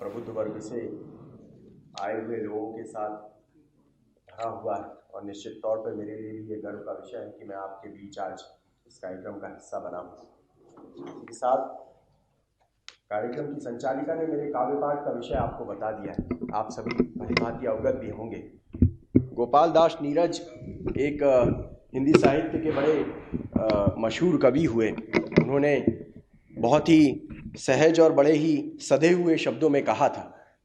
प्रबुद्ध वर्ग से आए हुए लोगों के साथ भरा हुआ है और निश्चित तौर पर मेरे लिए भी ये गर्व का विषय है कि मैं आपके बीच आज इस कार्यक्रम का हिस्सा बना हूँ। इसके साथ कार्यक्रम की संचालिका ने मेरे काव्य पाठ का विषय आपको बता दिया है, आप सभी भलीभांति अवगत भी होंगे। गोपाल दास नीरज एक हिंदी साहित्य के बड़े मशहूर कवि हुए। उन्होंने बहुत ही सहज और बड़े ही सधे हुए शब्दों में कहा था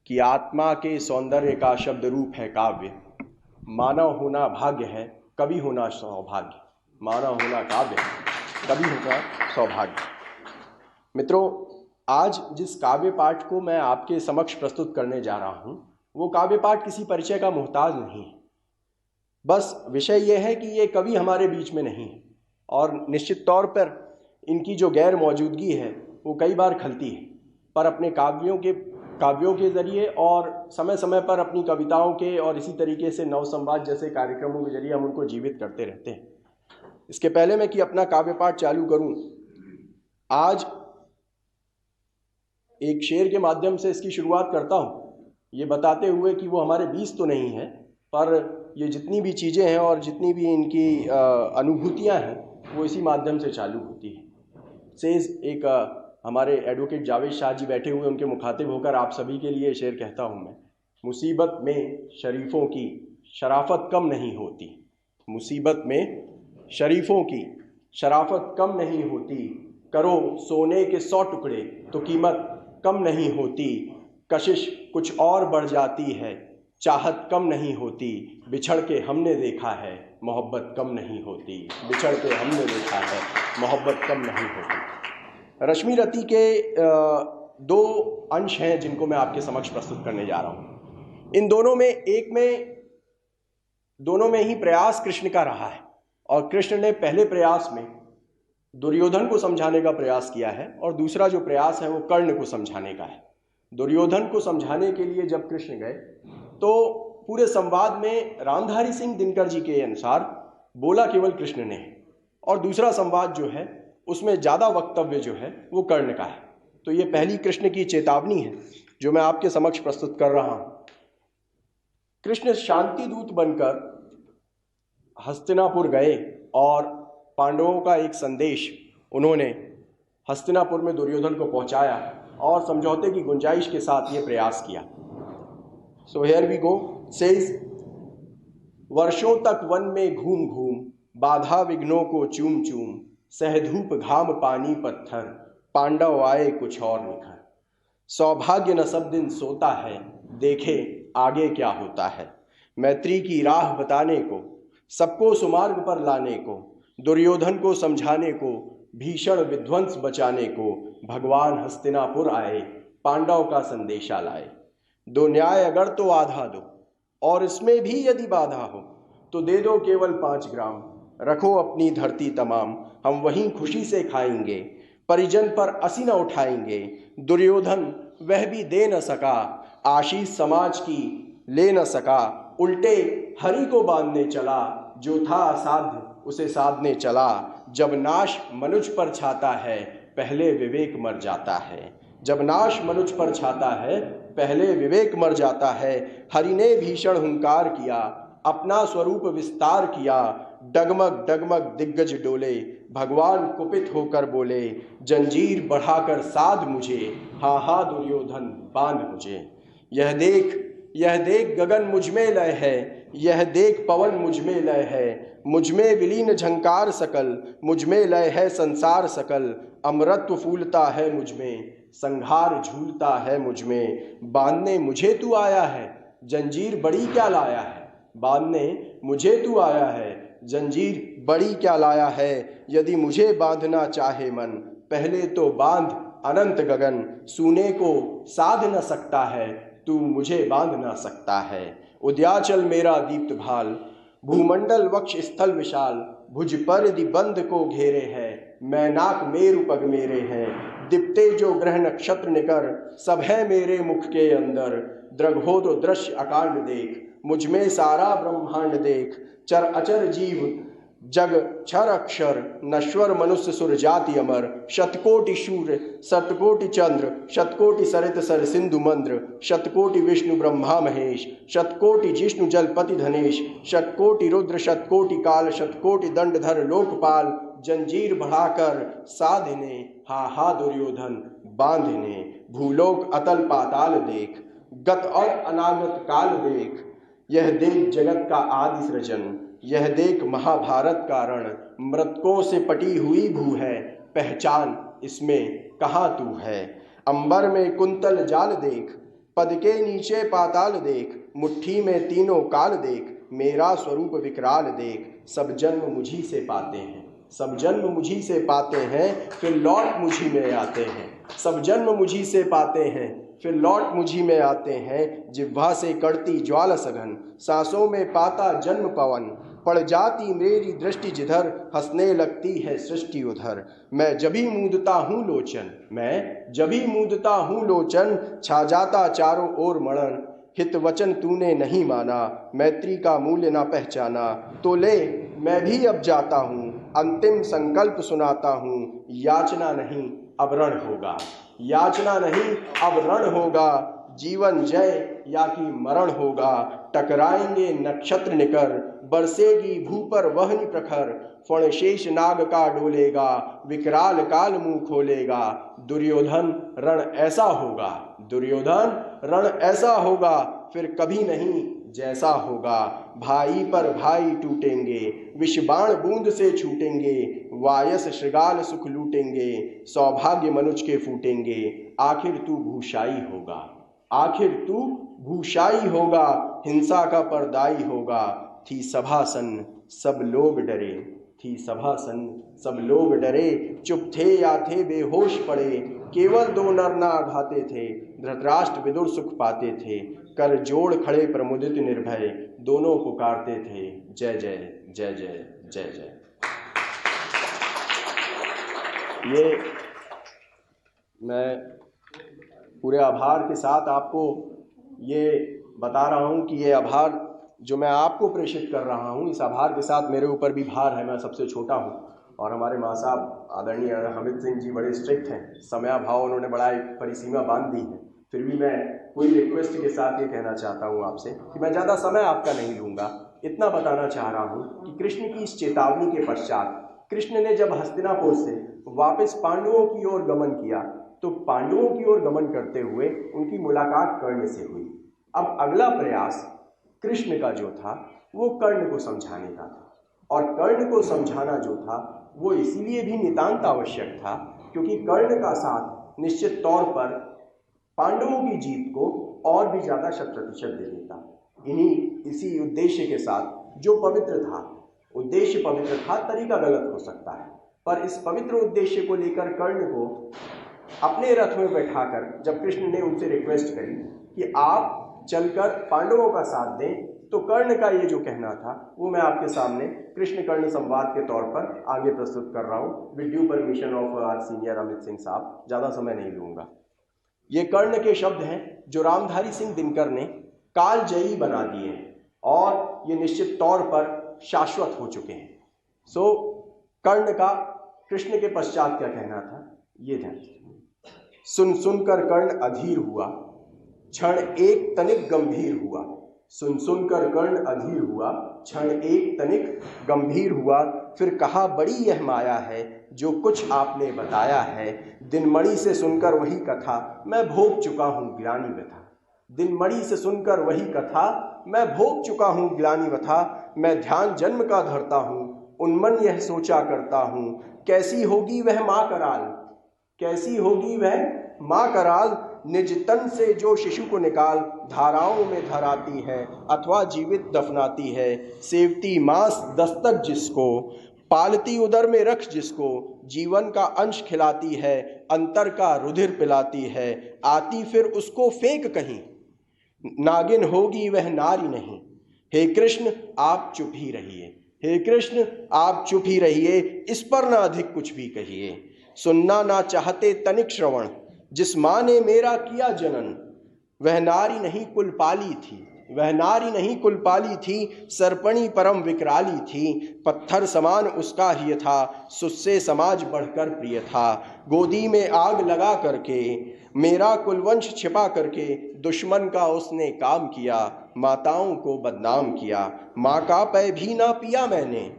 कि आत्मा के सौंदर्य का शब्द रूप है काव्य, मानव होना भाग्य है, कवि होना सौभाग्य। मानव होना काव्य है, कवि होना सौभाग्य। मित्रों, आज जिस काव्य पाठ को मैं आपके समक्ष प्रस्तुत करने जा रहा हूँ वो काव्य पाठ किसी परिचय का मोहताज नहीं है। बस विषय ये है कि ये कवि हमारे बीच में नहीं है और निश्चित तौर पर इनकी जो गैर मौजूदगी है वो कई बार खलती है, पर अपने काव्यों के जरिए और समय समय पर अपनी कविताओं के और इसी तरीके से नव संवाद जैसे कार्यक्रमों के जरिए हम उनको जीवित करते रहते हैं। इसके पहले मैं कि अपना काव्य पाठ चालू करूं, आज एक शेर के माध्यम से इसकी शुरुआत करता हूं, ये बताते हुए कि वो हमारे बीच तो नहीं है, पर ये जितनी भी चीज़ें हैं और जितनी भी इनकी अनुभूतियां हैं वो इसी माध्यम से चालू होती है। सेज एक हमारे एडवोकेट जावेद शाह जी बैठे हुए, उनके मुखातिब होकर आप सभी के लिए शेर कहता हूं मैं। मुसीबत में शरीफों की शराफत कम नहीं होती, मुसीबत में शरीफों की शराफत कम नहीं होती, करो सोने के 100 टुकड़े तो कीमत कम नहीं होती, कशिश कुछ और बढ़ जाती है, चाहत कम नहीं होती, बिछड़ के हमने देखा है मोहब्बत कम नहीं होती, बिछड़ के हमने देखा है मोहब्बत कम नहीं होती। रश्मि रति के दो अंश हैं जिनको मैं आपके समक्ष प्रस्तुत करने जा रहा हूं। इन दोनों में ही प्रयास कृष्ण का रहा है और कृष्ण ने पहले प्रयास में दुर्योधन को समझाने का प्रयास किया है और दूसरा जो प्रयास है वो कर्ण को समझाने का है। दुर्योधन को समझाने के लिए जब कृष्ण गए तो पूरे संवाद में रामधारी सिंह दिनकर जी के अनुसार बोला केवल कृष्ण ने है और दूसरा संवाद जो है उसमें ज़्यादा वक्तव्य जो है वो कर्ण का है। तो ये पहली कृष्ण की चेतावनी है जो मैं आपके समक्ष प्रस्तुत कर रहा हूँ। कृष्ण शांति दूत बनकर हस्तिनापुर गए और पांडवों का एक संदेश उन्होंने हस्तिनापुर में दुर्योधन को पहुंचाया और समझौते की गुंजाइश के साथ ये प्रयास किया। So here we go. सेज, वर्षों तक वन में घूम घूम बाधा विघ्नों को चूम चूम, सहधूप घाम पानी पत्थर पांडव आए कुछ और निखर, सौभाग्य न सब दिन सोता है देखे आगे क्या होता है, मैत्री की राह बताने को सबको सुमार्ग पर लाने को, दुर्योधन को समझाने को भीषण विध्वंस बचाने को, भगवान हस्तिनापुर आए पांडव का संदेशा लाए। दो न्याय अगर तो आधा दो और इसमें भी यदि बाधा हो तो दे दो केवल 5 ग्राम, रखो अपनी धरती तमाम हम वहीं खुशी से खाएंगे, परिजन पर असी न उठाएंगे, दुर्योधन वह भी दे न सका, आशीष समाज की ले न सका, उल्टे हरि को बांधने चला, जो था असाध्य उसे साधने चला, जब नाश मनुज पर छाता है पहले विवेक मर जाता है, जब नाश मनुज पर छाता है पहले विवेक मर जाता है, हरि ने भीषण हुंकार किया अपना स्वरूप विस्तार किया, डगमग डगमग दिग्गज डोले, भगवान कुपित होकर बोले, जंजीर बढ़ाकर साध मुझे, हा हा दुर्योधन बांध मुझे। यह देख गगन मुझ में लय है, यह देख पवन मुझ में लय है, मुझ में विलीन झंकार सकल, मुझ में लय है संसार सकल, अमृतत्व फूलता है मुझ में, संहार झूलता है मुझ में, बांधने मुझे तू आया है जंजीर बड़ी क्या लाया है, बांधने मुझे तू आया है जंजीर बड़ी क्या लाया है, यदि मुझे बांधना चाहे मन पहले तो बांध अनंत गगन, सूने को साध न सकता है तू मुझे बांध ना सकता है, उद्याचल मेरा दीप्त भाल, भूमंडल वक्ष स्थल विशाल, भुज पर दिबंध को घेरे है, मैनाक मेरु पग मेरे हैं, दिप्ते जो ग्रह नक्षत्र निकर, सब है मेरे मुख के अंदर, द्रघो तो दृश्य अकांड देख, मुझ में सारा ब्रह्मांड देख, चर अचर जीव जग क्षर अक्षर नश्वर मनुष्य सुर जाति अमर, शतकोटि सूर्य शतकोटि चंद्र शतकोटि सरित सर सिंधु मंद्र, शतकोटि विष्णु ब्रह्मा महेश शतकोटि जिष्णु जलपति धनेश, शतकोटि रुद्र शतकोटि काल शतकोटि दंडधर लोकपाल, जंजीर बढ़ाकर साधिने हा दुर्योधन बांधने, भूलोक अतल पाताल देख गत और अनागत काल देख, यह देख जगत का आदि सृजन, यह देख महाभारत का रण, मृतकों से पटी हुई भू है, पहचान इसमें कहाँ तू है। अंबर में कुंतल जाल देख, पद के नीचे पाताल देख, मुट्ठी में तीनों काल देख, मेरा स्वरूप विकराल देख, सब जन्म मुझी से पाते हैं, सब जन्म मुझी से पाते हैं, फिर लौट मुझी में आते हैं, सब जन्म मुझी से पाते हैं, फिर लौट मुझी में आते हैं, जिह्वा से कड़ती ज्वाला सघन, सांसों में पाता जन्म पवन, पड़ जाती मेरी दृष्टि जिधर, हंसने लगती है सृष्टि उधर, मैं जभी मूंदता हूँ लोचन, मैं जभी मूंदता हूँ लोचन, छा जाता चारों ओर मरण, हित वचन तूने नहीं माना, मैत्री का मूल्य ना पहचाना, तो ले मैं भी अब जाता हूँ, अंतिम संकल्प सुनाता हूँ, याचना नहीं अब रण होगा, याचना नहीं अब रण होगा, जीवन जय या कि मरण होगा, टकराएंगे नक्षत्र निकर, बरसेगी भू पर वहनी प्रखर, फणशेष नाग का डोलेगा, विकराल काल मुंह खोलेगा, दुर्योधन रण ऐसा होगा, दुर्योधन रण ऐसा होगा, फिर कभी नहीं जैसा होगा, भाई पर भाई टूटेंगे, विषबाण बूंद से छूटेंगे, वायस श्रृगाल सुख लूटेंगे, सौभाग्य मनुज के फूटेंगे, आखिर तू भूषाई होगा, आखिर तू भूषाई होगा, हिंसा का परदाई होगा, थी सभासन सब लोग डरे, थी सभासन सब लोग डरे, चुप थे या थे बेहोश पड़े, केवल दो नर ना घाते थे, धृतराष्ट्र विदुर सुख पाते थे, कर जोड़ खड़े प्रमुदित निर्भय, दोनों पुकारते थे जय जय जय जय जय जय। ये मैं पूरे आभार के साथ आपको ये बता रहा हूँ कि ये आभार जो मैं आपको प्रेषित कर रहा हूँ, इस आभार के साथ मेरे ऊपर भी भार है, मैं सबसे छोटा हूँ और हमारे माँ साहब आदरणीय हमिद सिंह जी बड़े स्ट्रिक्ट हैं, समयाभाव उन्होंने बड़ा एक परिसीमा बांध दी है। फिर भी मैं कोई रिक्वेस्ट के साथ ये कहना चाहता हूँ आपसे कि मैं ज़्यादा समय आपका नहीं लूँगा, इतना बताना चाह रहा हूँ कि कृष्ण की इस चेतावनी के पश्चात कृष्ण ने जब हस्तिनापुर से वापस पांडवों की ओर गमन किया तो पांडवों की ओर गमन करते हुए उनकी मुलाकात कर्ण से हुई। अब अगला प्रयास कृष्ण का जो था वो कर्ण को समझाने का था, और कर्ण को समझाना जो था वो इसीलिए भी नितांत आवश्यक था क्योंकि कर्ण का साथ निश्चित तौर पर पांडवों की जीत को और भी ज़्यादा 100% दे देता। इसी उद्देश्य के साथ जो पवित्र था, उद्देश्य पवित्र था, तरीका गलत हो सकता है, पर इस पवित्र उद्देश्य को लेकर कर्ण को अपने रथ में बैठाकर जब कृष्ण ने उनसे रिक्वेस्ट करी कि आप चलकर पांडवों का साथ दें, तो कर्ण का ये जो कहना था वो मैं आपके सामने कृष्ण कर्ण संवाद के तौर पर आगे प्रस्तुत कर रहा हूँ with due permission of our senior Amit Singh साहब। ज़्यादा समय नहीं लूँगा। ये कर्ण के शब्द हैं जो रामधारी सिंह दिनकर ने कालजयी बना दिए हैं और ये निश्चित तौर पर शाश्वत हो चुके हैं। सो कर्ण का कृष्ण के पश्चात क्या कहना था ये ध्यान। सुन सुनकर कर्ण अधीर हुआ, क्षण एक तनिक गंभीर हुआ। सुन सुनकर कर्ण अधीर हुआ, क्षण एक तनिक गंभीर हुआ। फिर कहा बड़ी यह माया है जो कुछ आपने बताया है। दिनमणि से सुनकर वही कथा मैं भोग चुका हूँ ग्लानि व्यथा। दिनमणि से सुनकर वही कथा मैं भोग चुका हूँ ग्लानि व्यथा। मैं ध्यान जन्म का धरता हूँ, उन्मन यह सोचा करता हूँ। कैसी होगी वह माँ कराल, कैसी होगी वह माँ कराल। निज तन से जो शिशु को निकाल धाराओं में धराती है अथवा जीवित दफनाती है। सेवती मांस दस्तक जिसको, पालती उदर में रख जिसको। जीवन का अंश खिलाती है, अंतर का रुधिर पिलाती है। आती फिर उसको फेंक कहीं, नागिन होगी वह नारी नहीं। हे कृष्ण आप चुप ही रहिए, हे कृष्ण आप चुप ही रहिए। इस पर ना अधिक कुछ भी कहिए। सुनना ना चाहते तनिक श्रवण, जिस माँ ने मेरा किया जनन वह नारी नहीं कुल पाली थी। वह नारी नहीं कुलपाली थी, सरपणी परम विकराली थी। पत्थर समान उसका ही था, सुस्से समाज बढ़कर प्रिय था। गोदी में आग लगा करके मेरा कुलवंश छिपा करके दुश्मन का उसने काम किया, माताओं को बदनाम किया। माँ का पै भी ना पिया मैंने,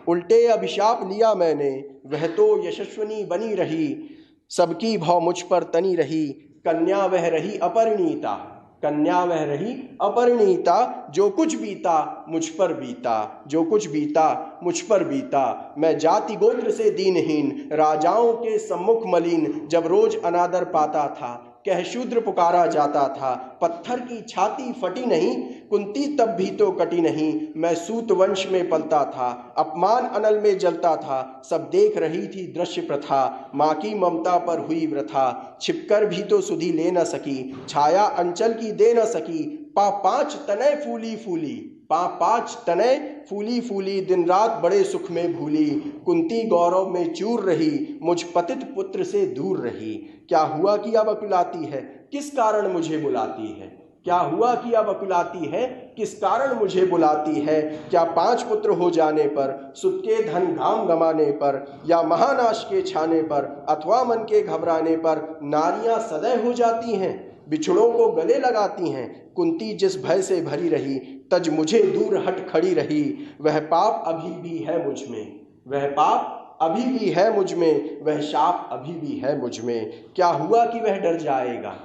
उल्टे अभिशाप लिया मैंने। वह तो यशस्विनी बनी रही, सबकी भौ मुझ पर तनी रही। कन्या वह रही अपरिणीता, कन्या वह रही अपरिणीता। जो कुछ बीता मुझ पर बीता, जो कुछ बीता मुझ पर बीता। मैं जाति गोत्र से दीनहीन, राजाओं के सम्मुख मलिन। जब रोज अनादर पाता था, कह शूद्र पुकारा जाता था। पत्थर की छाती फटी नहीं, कुंती तब भी तो कटी नहीं। मैं सूत वंश में पलता था, अपमान अनल में जलता था। सब देख रही थी दृश्य प्रथा, माँ की ममता पर हुई वृथा। छिपकर भी तो सुधि ले न सकी, छाया अंचल की दे न सकी। पाँच तनय फूली फूली, पाँच तनय फूली फूली। दिन रात बड़े सुख में भूली, कुंती गौरव में चूर रही। मुझ पतित पुत्र से दूर रही। क्या हुआ कि अब अकुलाती है, किस कारण मुझे बुलाती है। क्या हुआ कि अब अकुलाती है, किस कारण मुझे बुलाती है। क्या 5 पुत्र हो जाने पर, सुत के धन घाम गमाने पर, या महानाश के छाने पर, अथवा मन के घबराने पर नारियां सदैव हो जाती हैं, बिछड़ों को गले लगाती हैं। कुंती जिस भय से भरी रही, तज मुझे दूर हट खड़ी रही। वह पाप अभी भी है मुझ में, वह पाप अभी भी है मुझ में, वह शाप अभी भी है मुझ में। क्या हुआ कि वह डर जाएगा,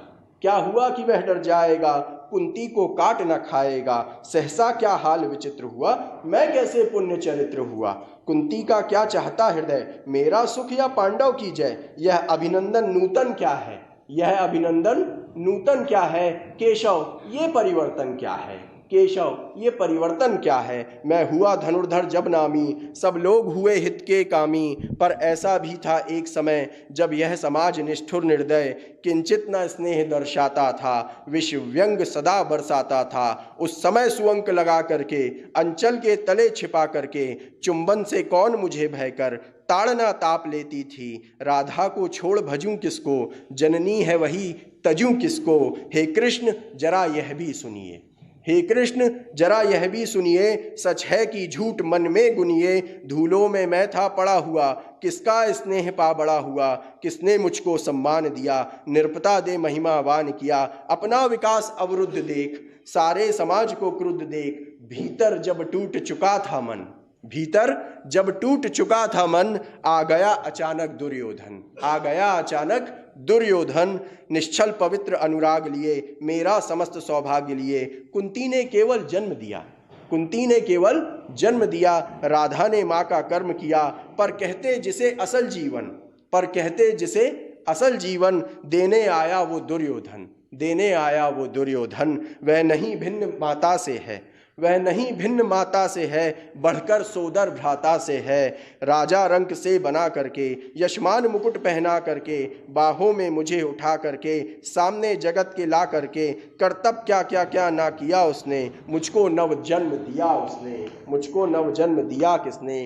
क्या हुआ कि वह डर जाएगा। कुंती को काट न खाएगा, सहसा क्या हाल विचित्र हुआ। मैं कैसे पुण्य चरित्र हुआ। कुंती का क्या चाहता हृदय, मेरा सुख या पांडव की जय। यह अभिनंदन नूतन क्या है, यह अभिनंदन नूतन क्या है। केशव ये परिवर्तन क्या है, केशव ये परिवर्तन क्या है। मैं हुआ धनुर्धर जब नामी, सब लोग हुए हित के कामी। पर ऐसा भी था एक समय, जब यह समाज निष्ठुर निर्दय, किंचित न स्नेह दर्शाता था, विष व्यंग सदा बरसाता था। उस समय सुअंक लगा करके, अंचल के तले छिपा करके, चुंबन से कौन मुझे भय कर, ताड़ना ताप लेती थी। राधा को छोड़ भजूं किसको, जननी है वही तजूं किसको। हे कृष्ण जरा यह भी सुनिए, हे कृष्ण जरा यह भी सुनिए। सच है कि झूठ मन में गुनिए। धूलों में मैं था पड़ा हुआ, किसका स्नेह पा बड़ा हुआ। किसने मुझको सम्मान दिया, निरपता दे महिमावान किया। अपना विकास अवरुद्ध देख, सारे समाज को क्रुद्ध देख। भीतर जब टूट चुका था मन, भीतर जब टूट चुका था मन, आ गया अचानक दुर्योधन, आ गया अचानक दुर्योधन। निश्चल पवित्र अनुराग लिए, मेरा समस्त सौभाग्य लिए। कुंती ने केवल जन्म दिया, कुंती ने केवल जन्म दिया। राधा ने माँ का कर्म किया, पर कहते जिसे असल जीवन, पर कहते जिसे असल जीवन। देने आया वो दुर्योधन, देने आया वो दुर्योधन। वह नहीं भिन्न माता से है, वह नहीं भिन्न माता से है, बढ़कर सोदर भ्राता से है। राजा रंक से बना करके, यशमान मुकुट पहना करके, बाहों में मुझे उठा करके, सामने जगत के ला करके, कर्तव्य क्या क्या क्या ना किया उसने। मुझको नव जन्म दिया उसने, मुझको नव जन्म दिया किसने।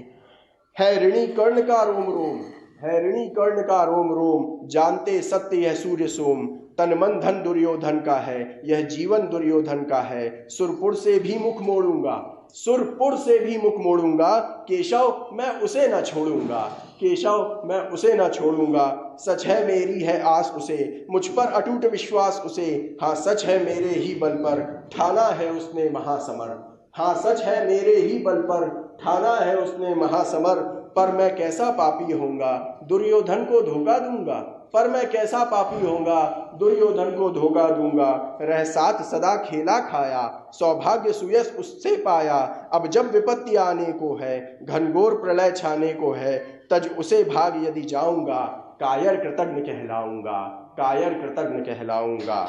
है ऋणी कर्ण का रोम रोम, है ऋणी कर्ण का रोम रोम। जानते सत्य यह सूर्य सोम, तन मन धन दुर्योधन का है, यह जीवन दुर्योधन का है। सुरपुर से भी मुख मोड़ूंगा, सुरपुर से भी मुख मोड़ूंगा। केशव मैं उसे न छोड़ूंगा, केशव मैं उसे न छोड़ूंगा। सच है मेरी है आस उसे, मुझ पर अटूट विश्वास उसे। हाँ सच है मेरे ही बल पर, ठाना है उसने महासमर। हाँ सच है मेरे ही बल पर, ठाना है उसने महासमर। पर मैं कैसा पापी होऊंगा, दुर्योधन को धोखा दूंगा। पर मैं कैसा पापी होऊंगा, दुर्योधन को धोखा दूंगा। रह साथ सदा खेला खाया, सौभाग्य सुयश उससे पाया। अब जब विपत्ति आने को है, घनघोर प्रलय छाने को है, तज उसे भाग यदि जाऊंगा। कायर कृतज्ञ कहलाऊंगा, कायर कृतज्ञ कहलाऊंगा।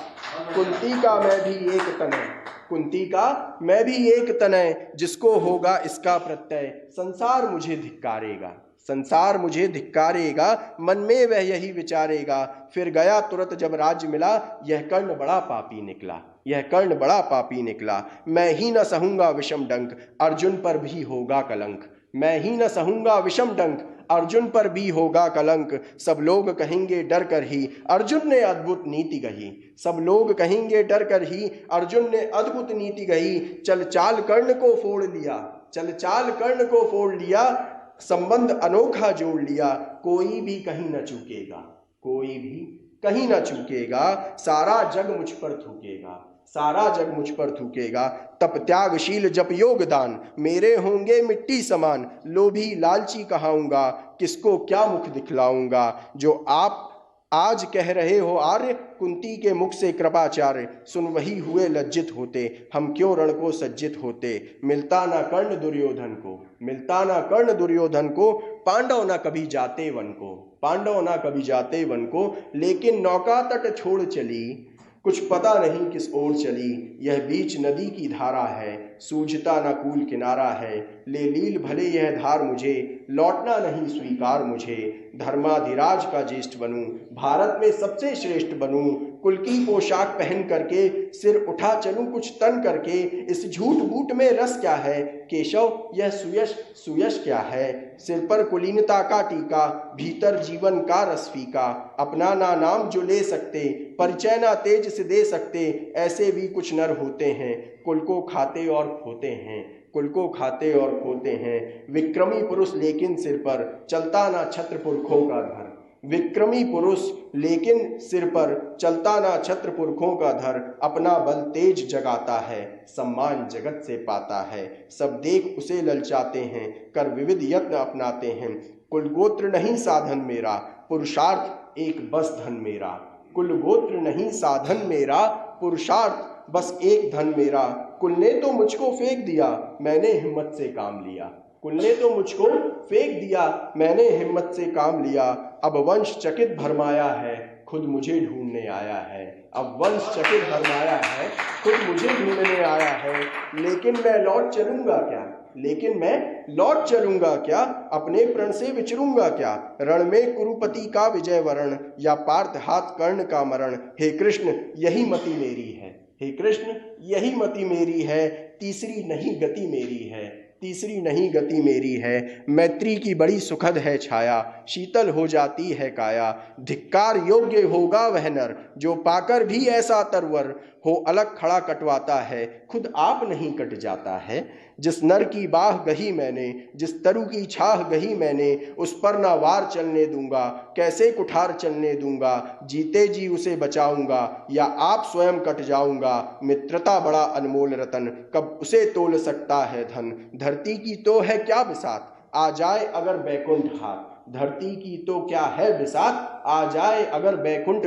कुंती का मैं भी एक तनय, कुंती का मैं भी एक तनय। जिसको होगा इसका प्रत्यय, संसार मुझे धिक्कारेगा, संसार मुझे धिक्कारेगा। मन में वह यही विचारेगा। फिर गया तुरंत जब राज्य मिला, यह कर्ण बड़ा पापी निकला, यह कर्ण बड़ा पापी निकला। मैं ही न सहूंगा विषम डंक, अर्जुन पर भी होगा कलंक। मैं ही न सहूंगा विषम डंक, अर्जुन पर भी होगा कलंक, सब लोग कहेंगे डर कर ही अर्जुन ने अद्भुत नीति कही। सब लोग कहेंगे डर कर ही अर्जुन ने अद्भुत नीति कही। चल चाल कर्ण को फोड़ लिया, चल चाल कर्ण को फोड़ लिया, संबंध अनोखा जोड़ लिया। कोई भी कहीं न चूकेगा, कोई भी कहीं न चूकेगा, सारा जग मुझ पर थूकेगा, सारा जग मुझ पर थूकेगा। तप त्यागशील जप योगदान, मेरे होंगे मिट्टी समान। लोभी लालची कहाऊंगा, किसको क्या मुख दिखलाऊंगा। जो आप आज कह रहे हो आर्य, कुंती के मुख से कृपाचार्य। सुन वही हुए लज्जित होते, हम क्यों रण को सज्जित होते। मिलता ना कर्ण दुर्योधन को, मिलता ना कर्ण दुर्योधन को। पांडव ना कभी जाते वन को, पांडव ना कभी जाते वन को। लेकिन नौका तट छोड़ चली, कुछ पता नहीं किस ओर चली। यह बीच नदी की धारा है, सूझता ना कूल किनारा है। ले लील भले यह धार मुझे, लौटना नहीं स्वीकार मुझे। धर्माधिराज का ज्येष्ठ बनूं, भारत में सबसे श्रेष्ठ बनूं। कुल की पोशाक पहन करके, सिर उठा चलूं कुछ तन करके। इस झूठ बूट में रस क्या है, केशव यह सुयश सुयश क्या है। सिर पर कुलीनता का टीका, भीतर जीवन का रस फीका। अपना ना नाम जो ले सकते, परिचय ना तेज से दे सकते। ऐसे भी कुछ नर होते हैं, कुल को खाते और खोते हैं, कुल को खाते और खोते हैं। विक्रमी पुरुष लेकिन सिर पर चलता ना छत्र पुरखों का धर। विक्रमी पुरुष लेकिन सिर पर चलता ना छत्र पुरखों का धर। अपना बल तेज जगाता है, सम्मान जगत से पाता है। सब देख उसे ललचाते हैं, कर विविध यत्न अपनाते हैं। कुल गोत्र नहीं साधन मेरा, पुरुषार्थ एक बस धन मेरा। कुल गोत्र नहीं साधन मेरा, पुरुषार्थ बस एक धन मेरा। कुल ने तो मुझको फेंक दिया, मैंने हिम्मत से काम लिया। कुल ने तो मुझको फेंक दिया, मैंने हिम्मत से काम लिया। अब वंश चकित भरमाया है, खुद मुझे ढूंढने आया है। अब वंश चकित भरमाया है, खुद मुझे ढूंढने आया है। लेकिन मैं लौट चलूंगा क्या, लेकिन मैं लौट चलूंगा क्या। अपने प्रण से विचरूंगा क्या। रण में कुरुपति का विजय वरण, या पार्थ हाथ कर्ण का मरण। हे कृष्ण यही मति मेरी है, हे कृष्ण यही मति मेरी है। तीसरी नहीं गति मेरी है, तीसरी नहीं गति मेरी है। मैत्री की बड़ी सुखद है छाया, शीतल हो जाती है काया। धिक्कार योग्य होगा वह नर, जो पाकर भी ऐसा तरवर हो। अलग खड़ा कटवाता है, खुद आप नहीं कट जाता है। जिस नर की बाह गही मैंने, जिस तरु की छाह गही मैंने। उस पर ना वार चलने दूंगा, कैसे कुठार चलने दूंगा। जीते जी उसे बचाऊंगा, या आप स्वयं कट जाऊंगा। मित्रता बड़ा अनमोल रतन, कब उसे तोल सकता है धन। धरती की तो है क्या बिसात, आ जाए अगर बैकुंठ हाथ। धरती की तो क्या है बिसात, आ जाए अगर बैकुंठ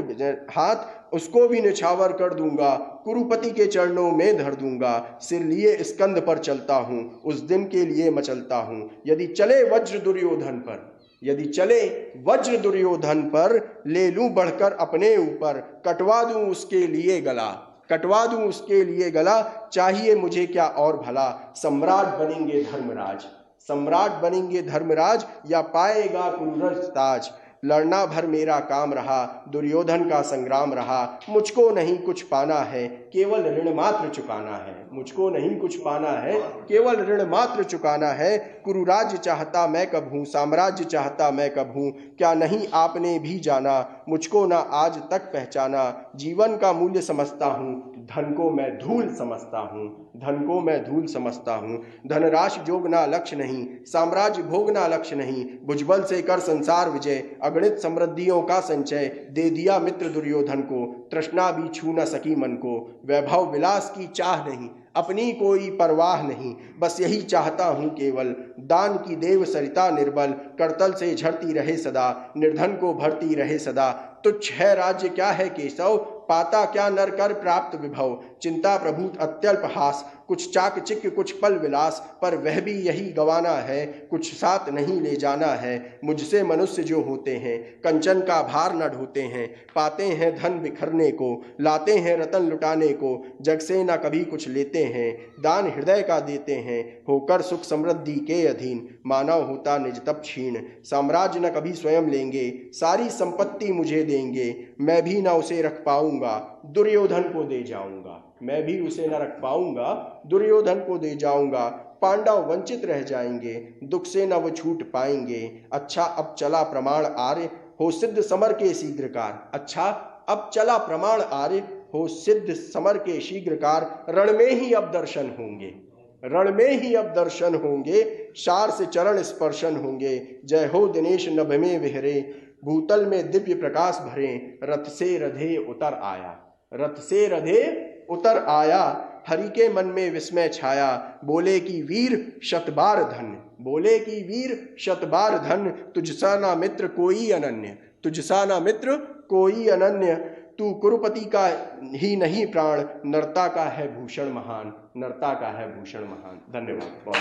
हाथ। उसको भी निछावर कर दूंगा, कुरुपति के चरणों में धर दूंगा। सिर लिए स्कंद पर चलता हूँ, उस दिन के लिए मचलता हूँ। यदि चले वज्र दुर्योधन पर, यदि चले वज्र दुर्योधन पर। ले लूं बढ़कर अपने ऊपर, कटवा दूं उसके लिए गला, कटवा दूं उसके लिए गला। चाहिए मुझे क्या और भला, सम्राट बनेंगे धर्मराज, सम्राट बनेंगे धर्मराज। या पाएगा कुरुरथ ताज। लड़ना भर मेरा काम रहा, दुर्योधन का संग्राम रहा। मुझको नहीं कुछ पाना है, केवल ऋण मात्र चुकाना है। मुझको नहीं कुछ पाना है, केवल ऋण मात्र चुकाना है। कुरुराज्य चाहता मैं कब हूँ, साम्राज्य चाहता मैं कब हूँ। क्या नहीं आपने भी जाना, मुझको ना आज तक पहचाना। जीवन का मूल्य समझता हूँ, धन को मैं धूल समझता हूँ, धन को मैं धूल समझता हूँ। धनराशि जोगना लक्ष्य नहीं, साम्राज्य भोगना लक्ष्य नहीं। भुजबल से कर संसार विजय, अगणित समृद्धियों का संचय। दे दिया मित्र दुर्योधन को, तृष्णा भी छू न सकी मन को। वैभव विलास की चाह नहीं, अपनी कोई परवाह नहीं। बस यही चाहता हूँ केवल, दान की देव सरिता निर्बल। करतल से झरती रहे सदा, निर्धन को भरती रहे सदा। तुच्छ है राज्य क्या है केशव, पाता क्या नर कर प्राप्त विभव। चिंता प्रभूत अत्यल्प हास, कुछ चाकचिक्य कुछ पल विलास। पर वह भी यही गवाना है, कुछ साथ नहीं ले जाना है। मुझसे मनुष्य जो होते हैं, कंचन का भार न ढोते हैं। पाते हैं धन बिखरने को, लाते हैं रतन लुटाने को। जग से न कभी कुछ लेते हैं, दान हृदय का देते हैं। होकर सुख समृद्धि के अधीन, मानव होता निज तप क्षीण। साम्राज्य न कभी स्वयं लेंगे, सारी संपत्ति मुझे देंगे। मैं भी न उसे रख पाऊंगा, दुर्योधन को दे जाऊंगा। मैं भी उसे न रख पाऊंगा, दुर्योधन को दे जाऊंगा, पांडव वंचित रह जाएंगे, दुख से न वो छूट पाएंगे। अच्छा अब चला प्रमाण आर्य, हो सिद्ध समर के शीघ्रकार। अच्छा अब चला प्रमाण आर्य, हो सिद्ध समर के शीघ्रकार। रण में ही अब दर्शन होंगे, रण में ही अब दर्शन होंगे, शार से चरण स्पर्शन होंगे। जय हो दिनेश नभ में विहरे, भूतल में दिव्य प्रकाश भरे। रथ से रधे उतर आया, रथ से रधे उतर आया। हरि के मन में विस्मय छाया, बोले कि वीर शतबार धन्य, बोले कि वीर शतबार धन्य। तुझसा ना मित्र कोई अनन्य, तुझसा ना मित्र कोई अनन्य। तू कुरुपति का ही नहीं प्राण, नरता का है भूषण महान, नरता का है भूषण महान। धन्यवाद।